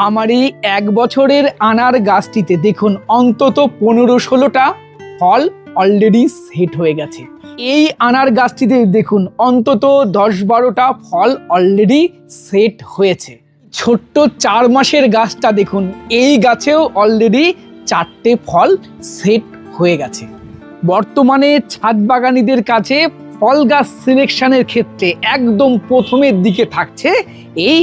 আমার এই ১ বছরের আনার গাছটিতে দেখুন অন্তত ১৫-১৬টা ফল অলরেডি সেট হয়ে গেছে। এই আনার গাছটিতে দেখুন অন্তত ১০-১২টা ফল অলরেডি সেট হয়েছে। ছোট্ট ৪ মাসের গাছটা দেখুন, এই গাছেও অলরেডি ৪টে ফল সেট হয়ে গেছে। বর্তমানে ছাদ বাগানীদের কাছে ফল গাছ সিলেকশনের ক্ষেত্রে একদম প্রথমের দিকে থাকছে এই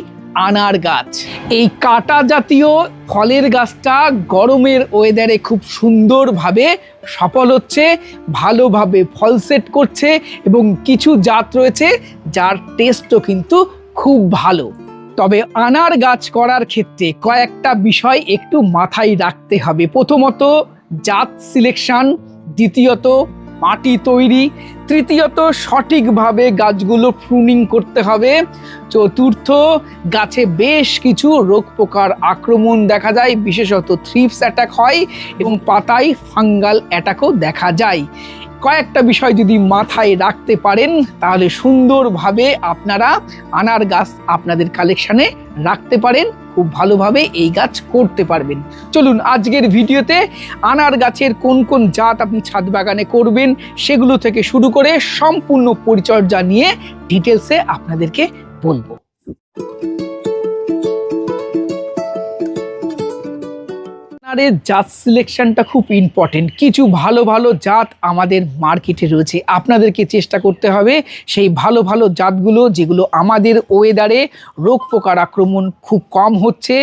আনার গাছ। এই কাঁটা জাতীয় ফলের গাছটা গরমের ওয়েদারে খুব সুন্দরভাবে সফল হচ্ছে, ভালোভাবে ফল সেট করছে এবং কিছু জাত রয়েছে যার টেস্টও কিন্তু খুব ভালো। তবে আনার গাছ করার ক্ষেত্রে কয়েকটা বিষয় একটু মাথায় রাখতে হবে। প্রথমত জাত সিলেকশন, দ্বিতীয়ত মাটি তৈরি, তৃতীয়ত সঠিকভাবে গাছগুলো প্রুনিং করতে হবে, চতুর্থ গাছে বেশ কিছু রোগ পোকার আক্রমণ দেখা যায়, বিশেষত থ্রিপস অ্যাটাক হয় এবং পাতায় ফাঙ্গাল অ্যাটাকও দেখা যায়। কয়েকটা বিষয় যদি মাথায় রাখতে পারেন তাহলে সুন্দরভাবে আপনারা আনার গাছ আপনাদের কালেকশানে রাখতে পারেন, খুব ভালোভাবে এই গাছ করতে পারবেন। চলুন আজকের ভিডিওতে আনার গাছের কোন কোন জাত আপনি ছাদ বাগানে করবেন সেগুলো থেকে শুরু করে সম্পূর্ণ পরিচর্যা নিয়ে ডিটেলসে আপনাদেরকে বলবো। আনারের জাত সিলেকশনটা খুব ইম্পর্টেন্ট। কিছু ভালো ভালো জাত আমাদের মার্কেটে রয়েছে, আপনাদেরকে চেষ্টা করতে হবে সেই ভালো ভালো জাতগুলো যেগুলো আমাদের ওয়েদারে রোগ পোকার আক্রমণ খুব কম হচ্ছে,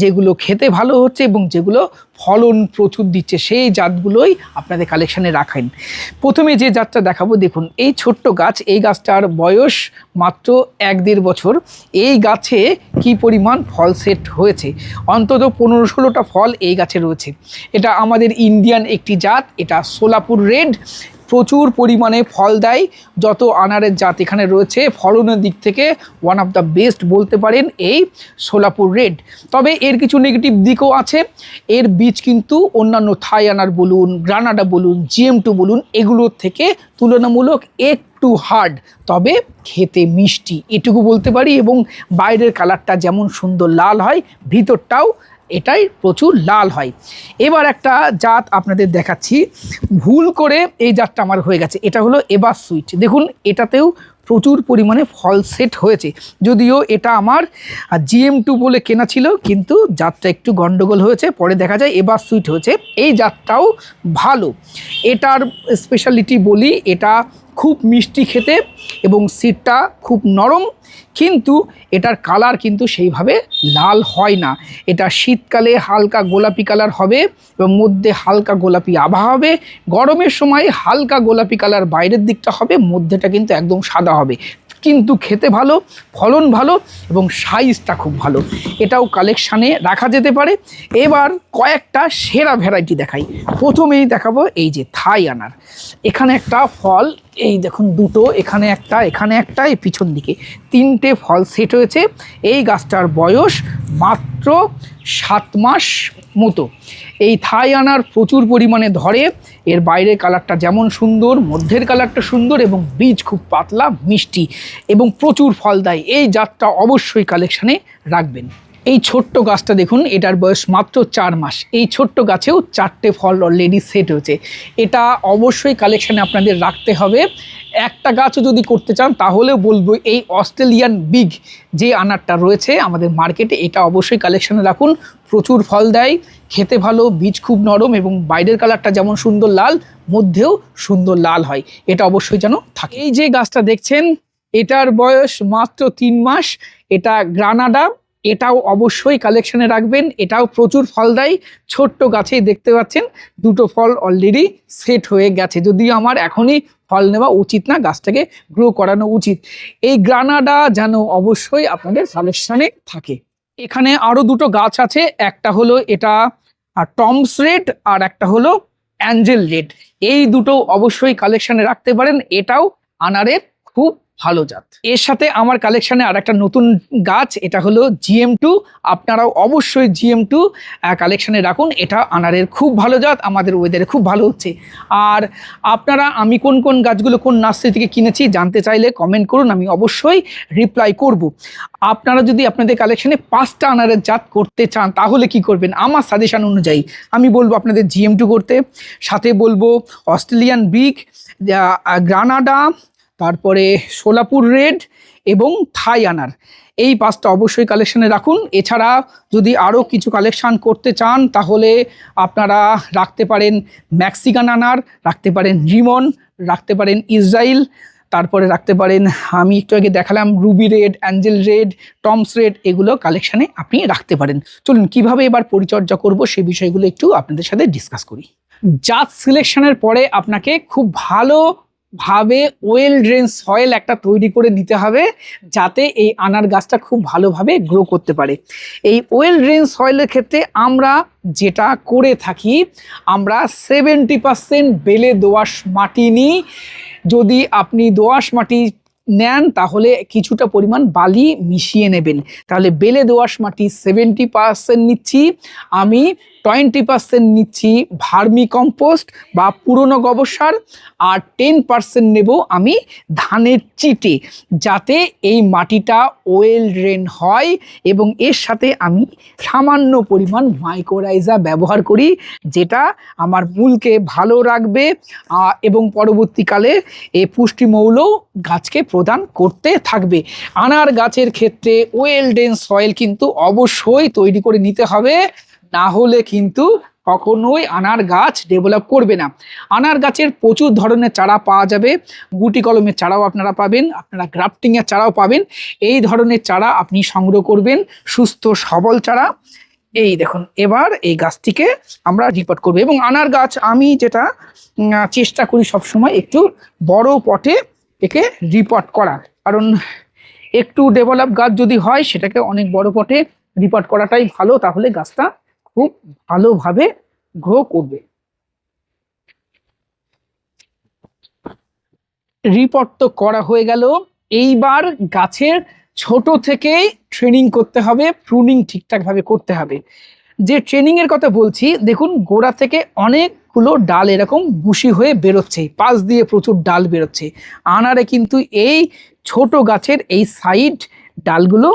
যেগুলো খেতে ভালো হচ্ছে এবং যেগুলো ফলন প্রচুর দিচ্ছে, সেই জাতগুলোই আপনাদের কালেকশানে রাখেন। প্রথমে যে জাতটা দেখাবো দেখুন, এই ছোট্ট গাছ, এই গাছটার বয়স মাত্র ১-১.৫ বছর। এই গাছে কি পরিমাণ ফল সেট হয়েছে, অন্তত ১৫-১৬টা ফল এই গাছে রয়েছে। এটা আমাদের ইন্ডিয়ান একটি জাত, এটা সোলাপুর রেড, প্রচুর পরিমাণে ফল দেয়। যত আনারের জাত এখানে রয়েছে ফলনের দিক থেকে ওয়ান অফ দ্য বেস্ট বলতে পারেন এই সোলাপুর রেড। তবে এর কিছু নেগেটিভ দিকও আছে। এর বীজ কিন্তু অন্যান্য থাই আনার বলুন, গ্রানাডা বলুন, GM2 বলুন, এগুলোর থেকে তুলনামূলক একটু হার্ড, তবে খেতে মিষ্টি, এটুকু বলতে পারি। এবং বাইরের কালারটা যেমন সুন্দর লাল হয়, ভিতরটাও এটাই প্রচুর লাল হয়। এবার একটা জাত আপনাদের দেখাচ্ছি, ভুল করে এই জাতটা আমার হয়ে গেছে, এটা হলো এবার সুইট। দেখুন এটাতেও প্রচুর পরিমাণে ফল সেট হয়েছে, যদিও এটা আমার GM2 বলে কেনা ছিল, কিন্তু জাতটা একটু গন্ডগোল হয়েছে, পরে দেখা যায় এবার সুইট হয়েছে। এই জাতটাও ভালো। এটার স্পেশালিটি বলি, এটা খুব মিষ্টি খেতে এবং সিডটা খুব নরম, কিন্তু এটার কালার কিন্তু সেইভাবে লাল হয় না। এটা শীতকালে হালকা গোলাপি কালার হবে এবং মধ্যে হালকা গোলাপি আভা হবে, গরমের সময় হালকা গোলাপি কালার বাইরের দিকটা হবে, মধ্যেটা কিন্তু একদম সাদা হবে, কিন্তু খেতে ভালো, ফলন ভালো এবং সাইজটা খুব ভালো। এটাও কালেকশানে রাখা যেতে পারে। এবার কয়েকটা সেরা ভ্যারাইটি দেখাই। প্রথমেই দেখাবো এই যে থাই আনার। এখানে একটা ফল, এই দেখুন দুটো, এখানে একটা, এখানে একটা, এই পিছন দিকে 3টে ফল সেট হয়েছে। এই গাছটার বয়স মাত্র 7 মাস মতো। এই থাই আনার প্রচুর পরিমাণে ধরে, এর বাইরের কালারটা যেমন সুন্দর, মধ্যের কালারটা সুন্দর এবং বীজ খুব পাতলা মিষ্টি এবং প্রচুর ফল দেয়। এই জাতটা অবশ্যই কালেকশানে রাখবেন। এই ছোট্ট গাছটা দেখুন, এটার বয়স মাত্র 4 মাস। এই ছোট্ট গাছেও 4টে ফল অলরেডি সেট হয়েছে। এটা অবশ্যই কালেকশানে আপনাদের রাখতে হবে। একটা গাছও যদি করতে চান তাহলেও বলবো এই অস্ট্রেলিয়ান বিগ যে আনারটা রয়েছে আমাদের মার্কেটে, এটা অবশ্যই কালেকশানে রাখুন। প্রচুর ফল দেয়, খেতে ভালো, বীজ খুব নরম এবং বাইরের কালারটা যেমন সুন্দর লাল, মধ্যেও সুন্দর লাল হয়, এটা অবশ্যই যেন থাকে। এই যে গাছটা দেখছেন, এটার বয়স মাত্র 3 মাস। এটা গ্রানাডা, এটাও অবশ্যই কালেকশানে রাখবেন। এটাও প্রচুর ফল দেয়, ছোট্ট গাছেই দেখতে পাচ্ছেন 2টো ফল অলরেডি সেট হয়ে গেছে, যদিও আমার এখনই ফল নেওয়া উচিত না, গাছটাকে গ্রো করানো উচিত। এই গ্রানাডা যেন অবশ্যই আপনাদের কালেকশানে থাকে। এখানে আরও 2টো গাছ আছে, একটা হলো এটা টমস রেড আর একটা হলো অ্যাঞ্জেল রেড। এই দুটো অবশ্যই কালেকশানে রাখতে পারেন। এটাও আনারের খুব ভালো জাত। এর সাথে আমার কালেকশানে আর একটা নতুন গাছ, এটা হলো GM2। আপনারাও অবশ্যই GM2 কালেকশানে রাখুন। এটা আনারের খুব ভালো জাত, আমাদের ওয়েদারে খুব ভালো হচ্ছে। আর আপনারা আমি কোন কোন গাছগুলো কোন নার্সারি থেকে কিনেছি জানতে চাইলে কমেন্ট করুন, আমি অবশ্যই রিপ্লাই করব। আপনারা যদি আপনাদের কালেকশানে 5টা আনারের জাত করতে চান তাহলে কি করবেন, আমার সাজেশান অনুযায়ী আমি বলবো আপনাদের GM2 করতে, সাথে বলবো অস্ট্রেলিয়ান বিগ, গ্রানাডা, তারপরে সোলাপুর রেড এবং থাই আনার। এই 5টা অবশ্যই কালেকশানে রাখুন। এছাড়া যদি আরও কিছু কালেকশান করতে চান তাহলে আপনারা রাখতে পারেন মেক্সিকান আনার, রাখতে পারেন রিমন, রাখতে পারেন ইসরায়েল, তারপরে রাখতে পারেন আমি একটু আগে দেখালাম Ruby red, Angel red, Tom's red, এগুলো কালেকশানে আপনি রাখতে পারেন। চলুন কিভাবে এবার পরিচর্যা করব সেই বিষয়গুলো একটু আপনাদের সাথে ডিসকাস করি। জাত সিলেকশনের পরে আপনাকে খুব ভালোভাবে ওয়েল ড্রেন সয়েল একটা তৈরি করে নিতে হবে, যাতে এই আনার গাছটা খুব ভালোভাবে গ্রো করতে পারে। এই ওয়েল ড্রেন সয়েলের ক্ষেত্রে আমরা যেটা করে থাকি, আমরা 70% বেলে দোআঁশ মাটি নিই। যদি আপনি দোআঁশ মাটি নেন তাহলে কিছুটা পরিমাণ বালি মিশিয়ে নেবেন। তাহলে বেলে দোআঁশ মাটি 70% নিচ্ছি, আমি 20% নিচ্ছি ভার্মি কম্পোস্ট বা পুরনো গোবর সার, আর 10% নেব আমি ধানের চিটে, যাতে এই মাটিটা ওয়েল ড্রেন হয়। এবং এর সাথে আমি সামান্য পরিমাণ মাইক্রোরাইজা ব্যবহার করি, যেটা আমার মূলকে ভালো রাখবে এবং পরবর্তীকালে এই পুষ্টিমৌল গাছকে প্রদান করতে থাকবে। আনার গাছের ক্ষেত্রে ওয়েল ড্রেন সয়েল কিন্তু অবশ্যই তৈরি করে নিতে হবে, না হলে কিন্তু কখনোই আনার গাছ ডেভেলপ করবে না। আনার গাছের প্রচুর ধরনের চারা পাওয়া যাবে, গুটি কলমের চারাও আপনারা পাবেন, আপনারা গ্রাফটিংয়ের চারাও পাবেন। এই ধরনের চারা আপনি সংগ্রহ করবেন, সুস্থ সবল চারা। এই দেখুন, এবার এই গাছটিকে আমরা রিপোর্ট করবো। এবং আনার গাছ আমি যেটা চেষ্টা করি সবসময় একটু বড় পটে একে রিপোর্ট করার, কারণ একটু ডেভেলপ গাছ যদি হয় সেটাকে অনেক বড় পটে রিপোর্ট করাটাই ভালো, তাহলে গাছটা খুব ভালোভাবে গ্রো করবে। রিপোর্ট তো করা হয়ে গেল, এইবার গাছের ছোট থেকেই ট্রেনিং করতে হবে, প্রুনিং ঠিকঠাকভাবে করতে হবে। যে ট্রেনিংয়ের কথা বলছি, দেখুন গোড়া থেকে অনেকগুলো ডাল এরকম বুশি হয়ে বেরোচ্ছে, পাশ দিয়ে প্রচুর ডাল বেরোচ্ছে। আনারে কিন্তু এই ছোট গাছের এই সাইড ডালগুলো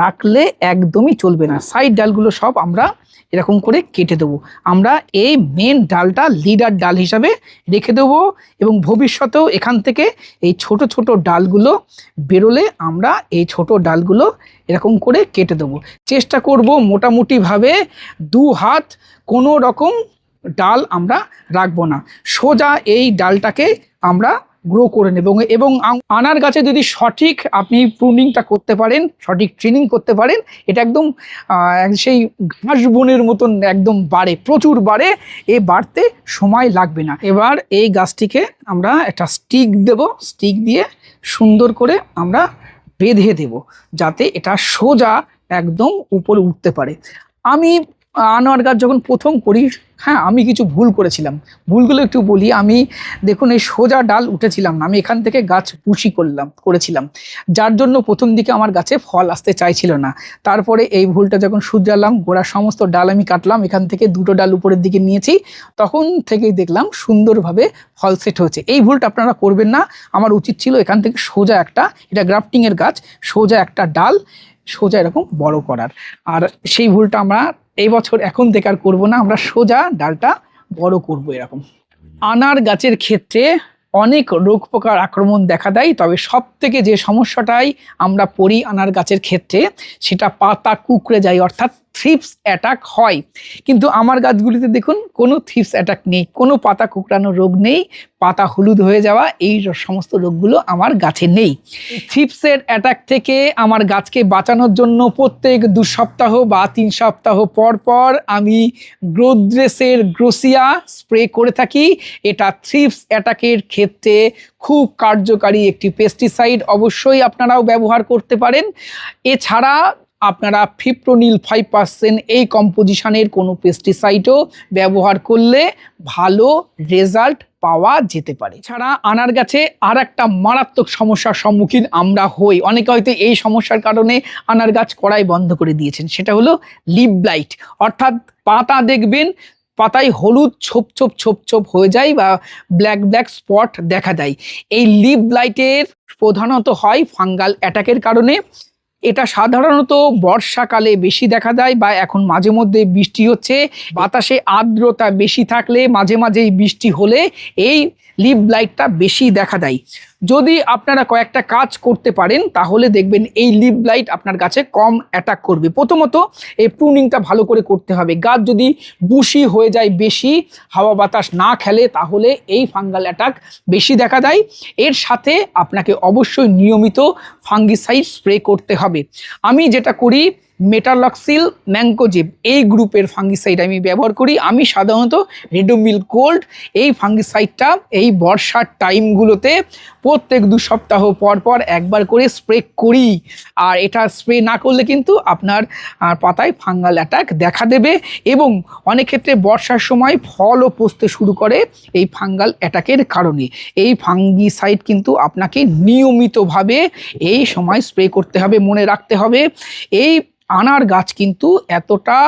রাখলে একদমই চলবে না, সাইড ডালগুলো সব আমরা এরকম করে কেটে দেবো। আমরা এই মেন ডালটা লিডার ডাল হিসাবে রেখে দেবো, এবং ভবিষ্যতেও এখান থেকে এই ছোট ছোট ডালগুলো বেরোলে আমরা এই ছোট ডালগুলো এরকম করে কেটে দেবো। চেষ্টা করব মোটামুটিভাবে 2 হাত কোনো রকম ডাল আমরা রাখবো না, সোজা এই ডালটাকে আমরা গ্রো করে নেব। এবং আনার গাছে যদি সঠিক আপনি প্রুনিংটা করতে পারেন, সঠিক ট্রেনিং করতে পারেন, এটা একদম সেই ঘাস বনের মতন একদম বাড়ে, প্রচুর বাড়ে, এ বাড়তে সময় লাগবে না। এবার এই গাছটিকে আমরা একটা স্টিক দেব, স্টিক দিয়ে সুন্দর করে আমরা বেঁধে দেব, যাতে এটা সোজা একদম উপরে উঠতে পারে। আমি আনার গাছ যখন প্রথম করি, হ্যাঁ আমি কিছু ভুল করেছিলাম, ভুলগুলো একটু বলি। আমি দেখুন এই সোজা ডাল উঠেছিলাম না, আমি এখান থেকে গাছ পুষি করেছিলাম, যার জন্য প্রথম দিকে আমার গাছে ফল আসতে চাইছিল না। তারপরে এই ভুলটা যখন শুধরালাম, গোড়ার সমস্ত ডাল আমি কাটলাম, এখান থেকে 2টো ডাল উপরের দিকে নিয়েছি, তখন থেকেই দেখলাম সুন্দরভাবে ফল সেট হয়েছে। এই ভুলটা আপনারা করবেন না। আমার উচিত ছিল এখান থেকে সোজা একটা, এটা গ্রাফটিংয়ের গাছ, সোজা একটা ডাল সোজা এরকম বড় করার, আর সেই ভুলটা আমরা এই বছর এখন থেকে আর করবো না, আমরা সোজা ডালটা বড় করব এরকম। আনার গাছের ক্ষেত্রে অনেক রোগ পোকার আক্রমণ দেখা দেয়, তবে সব থেকে যে সমস্যাটাই আমরা পড়ি আনার গাছের ক্ষেত্রে, সেটা পাতা কুঁকড়ে যায়, অর্থাৎ থ্রিপস অ্যাটাক হয়। কিন্তু আমার গাছগুলিতে দেখুন কোনো থ্রিপস অ্যাটাক নেই, কোনো পাতা কুঁকড়ানো রোগ নেই, পাতা হলুদ হয়ে যাওয়া, এই সমস্ত রোগগুলো আমার গাছে নেই। থ্রিপসের অ্যাটাক থেকে আমার গাছকে বাঁচানোর জন্য প্রত্যেক 2 সপ্তাহ বা 3 সপ্তাহ পর পর আমি গ্রোথ্রেসের গ্রোসিয়া স্প্রে করে থাকি। এটা থ্রিপস অ্যাটাকের ক্ষেত্রে খুব কার্যকারী একটি পেস্টিসাইড, অবশ্যই আপনারাও ব্যবহার করতে পারেন। এছাড়া আপনারা ফিপ্রোনিল 5% এই কম্পোজিশনের কোনো পেস্টিসাইডও ব্যবহার করলে ভালো রেজাল্ট পাওয়া যেতে পারে। ছাড়া আনার গাছে আর একটা মারাত্মক সমস্যার সম্মুখীন আমরা হই, অনেকে হয়তো এই সমস্যার কারণে আনার গাছ করাই বন্ধ করে দিয়েছেন, সেটা হলো লিফ ব্লাইট। অর্থাৎ পাতা দেখবেন পাতায় হলুদ ছোপ ছোপ ছোপ ছোপ হয়ে যায় বা ব্ল্যাক ব্ল্যাক স্পট দেখা দেয়। এই লিফ ব্লাইটের প্রধানত হয় ফাঙ্গাল অ্যাটাকের কারণে। এটা সাধারণত বর্ষাকালে বেশি দেখা দেয় বা এখন মাঝে মধ্যে বৃষ্টি হচ্ছে, বাতাসে আর্দ্রতা বেশি থাকলে মাঝে মাঝেই বৃষ্টি হলে এই লিফ ব্লাইটটা বেশি দেখা দেয়। যদি আপনারা কয়েকটা কাজ করতে পারেন তাহলে দেখবেন এই লিফ ব্লাইট আপনার গাছে কম অ্যাটাক করবে। প্রথমত এই প্রুনিংটা ভালো করে করতে হবে। গাছ যদি বুশি হয়ে যায়, বেশি হাওয়া বাতাস না খেলে, তাহলে এই ফাঙ্গাল অ্যাটাক বেশি দেখা দেয়। এর সাথে আপনাকে অবশ্যই নিয়মিত ফাঙ্গিসাইড স্প্রে করতে হবে। আমি যেটা করি, মেটালক্সিল ম্যাঙ্কোজেব এই গ্রুপের ফাঙ্গিসাইড আমি ব্যবহার করি। আমি সাধারণত রেডোমিল গোল্ড এই ফাঙ্গিসাইডটা এই বর্ষার টাইমগুলোতে প্রত্যেক 2 সপ্তাহ পর পর একবার করে স্প্রে করি। আর এটা স্প্রে না করলে কিন্তু আপনার পাতায় ফাঙ্গাল অ্যাটাক দেখা দেবে এবং অনেক ক্ষেত্রে বর্ষার সময় ফলও পচতে শুরু করে এই ফাঙ্গাল অ্যাটাকের কারণে। এই ফাঙ্গিসাইড কিন্তু আপনাকে নিয়মিতভাবে এই সময় স্প্রে করতে হবে। মনে রাখতে হবে, এই আনার গাছ কিন্তু এতটা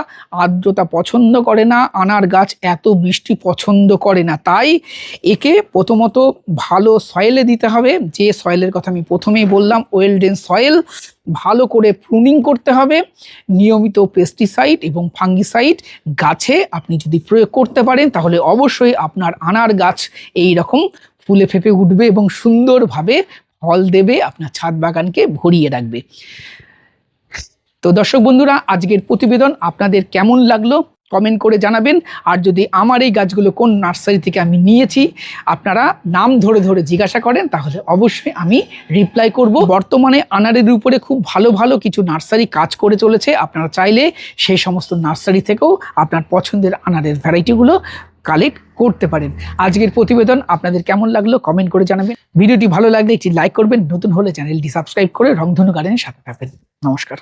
আর্দ্রতা পছন্দ করে না, আনার গাছ এত বৃষ্টি পছন্দ করে না। তাই একে প্রথমত ভালো সয়েলে দিতে হবে, যে সয়েলের কথা আমি প্রথমেই বললাম, ওয়েল ড্রেন সয়েল। ভালো করে প্রুনিং করতে হবে, নিয়মিত পেস্টিসাইড এবং ফাঙ্গিসাইড গাছে আপনি যদি প্রয়োগ করতে পারেন তাহলে অবশ্যই আপনার আনার গাছ এই রকম ফুলে ফেঁপে উঠবে এবং সুন্দরভাবে ফল দেবে, আপনার ছাদ বাগানকে ভরিয়ে রাখবে। তো দর্শক বন্ধুরা, আজকের প্রতিবেদন আপনাদের কেমন লাগলো কমেন্ট করে জানাবেন। আর যদি আমার এই গাছগুলো কোন নার্সারি থেকে আমি নিয়েছি আপনারা নাম ধরে ধরে জিজ্ঞাসা করেন তাহলে অবশ্যই আমি রিপ্লাই করব। বর্তমানে আনারের উপরে খুব ভালো ভালো কিছু নার্সারি কাজ করে চলেছে, আপনারা চাইলে সেই সমস্ত নার্সারি থেকেও আপনার পছন্দের আনারের ভ্যারাইটিগুলো কালেক্ট করতে পারেন। আজকের প্রতিবেদন আপনাদের কেমন লাগলো কমেন্ট করে জানাবেন। ভিডিওটি ভালো লাগলে একটি লাইক করবেন, নতুন হলে চ্যানেলটি সাবস্ক্রাইব করে রংধনু গার্ডেনের সাথে থাকবেন। নমস্কার।